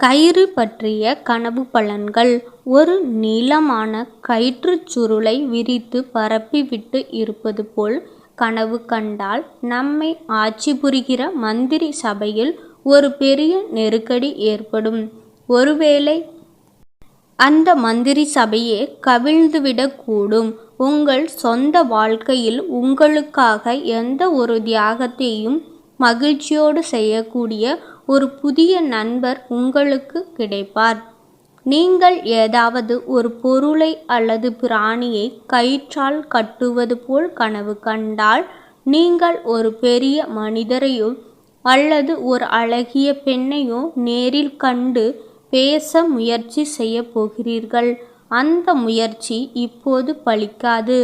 கயிறு பற்றிய கனவு பலன்கள். ஒரு நீளமான கயிற்றுச் சுருளை விரித்து பரப்பிவிட்டு இருப்பது போல் கனவு கண்டால் நம்மை ஆட்சி புரிகிற மந்திரி சபையில் ஒரு பெரிய நெருக்கடி ஏற்படும். ஒருவேளை அந்த மந்திரி சபையே கவிழ்ந்துவிடக்கூடும். உங்கள் சொந்த வாழ்க்கையில் உங்களுக்காக எந்த ஒரு தியாகத்தையும் மகிழ்ச்சியோடு செய்யக்கூடிய ஒரு புதிய நண்பர் உங்களுக்கு கிடைப்பார். நீங்கள் ஏதாவது ஒரு பொருளை அல்லது பிராணியை கயிற்றால் கட்டுவது போல் கனவு கண்டால் நீங்கள் ஒரு பெரிய மனிதரையோ அல்லது ஒரு அழகிய பெண்ணையோ நேரில் கண்டு பேச முயற்சி செய்ய போகிறீர்கள். அந்த முயற்சி இப்போது பலிக்காது,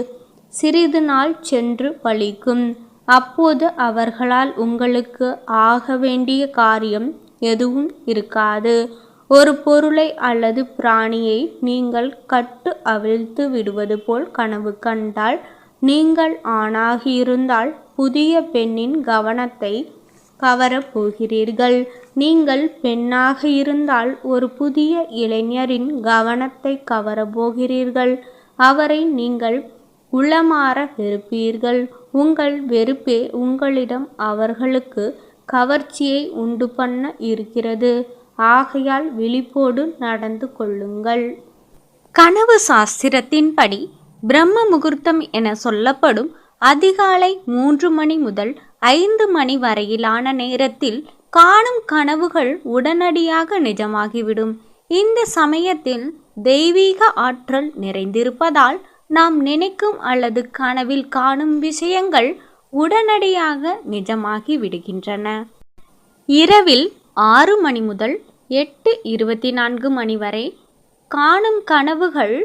சிறிது நாள் சென்று பலிக்கும். அப்போது அவர்களால் உங்களுக்கு ஆக வேண்டிய காரியம் எதுவும் இருக்காது. ஒரு பொருளை அல்லது பிராணியை நீங்கள் கட்டு அவிழ்த்து விடுவது போல் கனவு கண்டால் நீங்கள் ஆணாக இருந்தால் புதிய பெண்ணின் கவனத்தை கவரப் போகிறீர்கள். நீங்கள் பெண்ணாக இருந்தால் ஒரு புதிய இளைஞரின் கவனத்தை கவரப் போகிறீர்கள். அவரை நீங்கள் உளமாற வெறுப்பீர்கள். உங்கள் வெறுப்பே உங்களிடம் அவர்களுக்கு கவர்ச்சியை உண்டு பண்ண இருக்கிறது. ஆகையால் விழிப்போடு நடந்து கொள்ளுங்கள். கனவு சாஸ்திரத்தின்படி பிரம்ம முகூர்த்தம் என சொல்லப்படும் அதிகாலை 3 மணி முதல் 5 மணி வரையிலான நேரத்தில் காணும் கனவுகள் உடனடியாக நிஜமாகிவிடும். இந்த சமயத்தில் தெய்வீக ஆற்றல் நிறைந்திருப்பதால் நாம் நினைக்கும் அல்லது கனவில் காணும் விஷயங்கள் உடனடியாக நிஜமாகி விடுகின்றன. இரவில் 6 மணி முதல் 8:24 மணி வரை காணும் கனவுகள்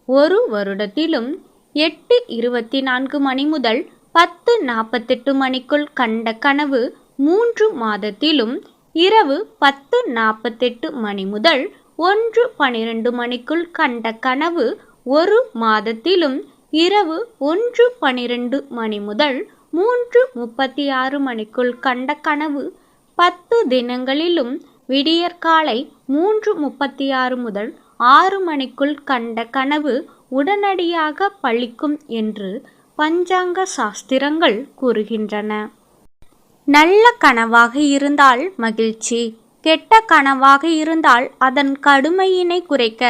1 வருடத்திலும், 8:24 மணி முதல் 10:48 மணிக்குள் கண்ட கனவு 3 மாதத்திலும், இரவு 10:48 மணி முதல் 1:12 மணிக்குள் கண்ட கனவு 1 மாதத்திலும், இரவு 1:12 மணி முதல் 3:36 மணிக்குள் கண்ட கனவு 10 தினங்களிலும், விடியற்காலை 3:36 முதல் 6 மணிக்குள் கண்ட கனவு உடனடியாக பலிக்கும் என்று பஞ்சாங்க சாஸ்திரங்கள் கூறுகின்றன. நல்ல கனவாக இருந்தால் மகிழ்ச்சி, கெட்ட கனவாக இருந்தால் அதன் கடுமையினை குறைக்க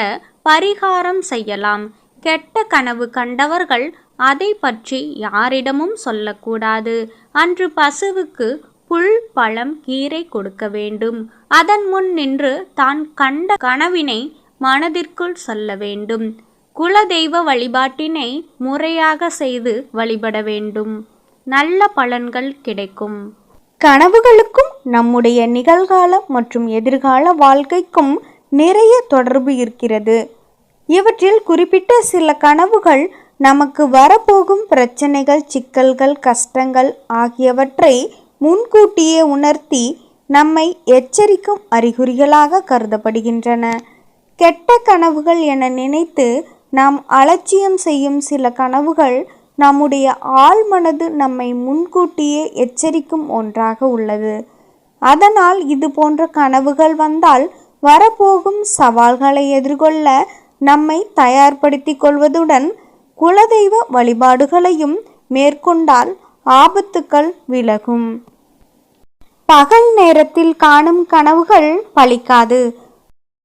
பரிகாரம் செய்யலாம். கெட்ட கனவு கண்டவர்கள் அதை பற்றி யாரிடமும் சொல்லக்கூடாது. அன்று பசுவுக்கு புல், பழம், கீரை கொடுக்க வேண்டும். அதன் முன் நின்று தான் கண்ட கனவினை மனதிற்குள் சொல்ல வேண்டும். குலதெய்வ வழிபாட்டினை முறையாக செய்து வழிபட வேண்டும். நல்ல பலன்கள் கிடைக்கும். கனவுகளுக்கும் நம்முடைய நிகழ்கால மற்றும் எதிர்கால வாழ்க்கைக்கும் நிறைய தொடர்பு இருக்கிறது. இவற்றில் குறிப்பிட்ட சில கனவுகள் நமக்கு வரப்போகும் பிரச்சனைகள், சிக்கல்கள், கஷ்டங்கள் ஆகியவற்றை முன்கூட்டியே உணர்த்தி நம்மை எச்சரிக்கும் அறிகுறிகளாக கருதப்படுகின்றன. கெட்ட கனவுகள் என நினைத்து நாம் அலட்சியம் செய்யும் சில கனவுகள் நம்முடைய ஆழ்மனது நம்மை முன்கூட்டியே எச்சரிக்கும் ஒன்றாக உள்ளது. அதனால் இது போன்ற கனவுகள் வந்தால் வரப்போகும் சவால்களை எதிர்கொள்ள நம்மை தயார்படுத்திக் கொள்வதுடன் குலதெய்வ வழிபாடுகளையும் மேற்கொண்டால் ஆபத்துக்கள் விலகும். பகல் நேரத்தில் காணும் கனவுகள் பலிக்காது.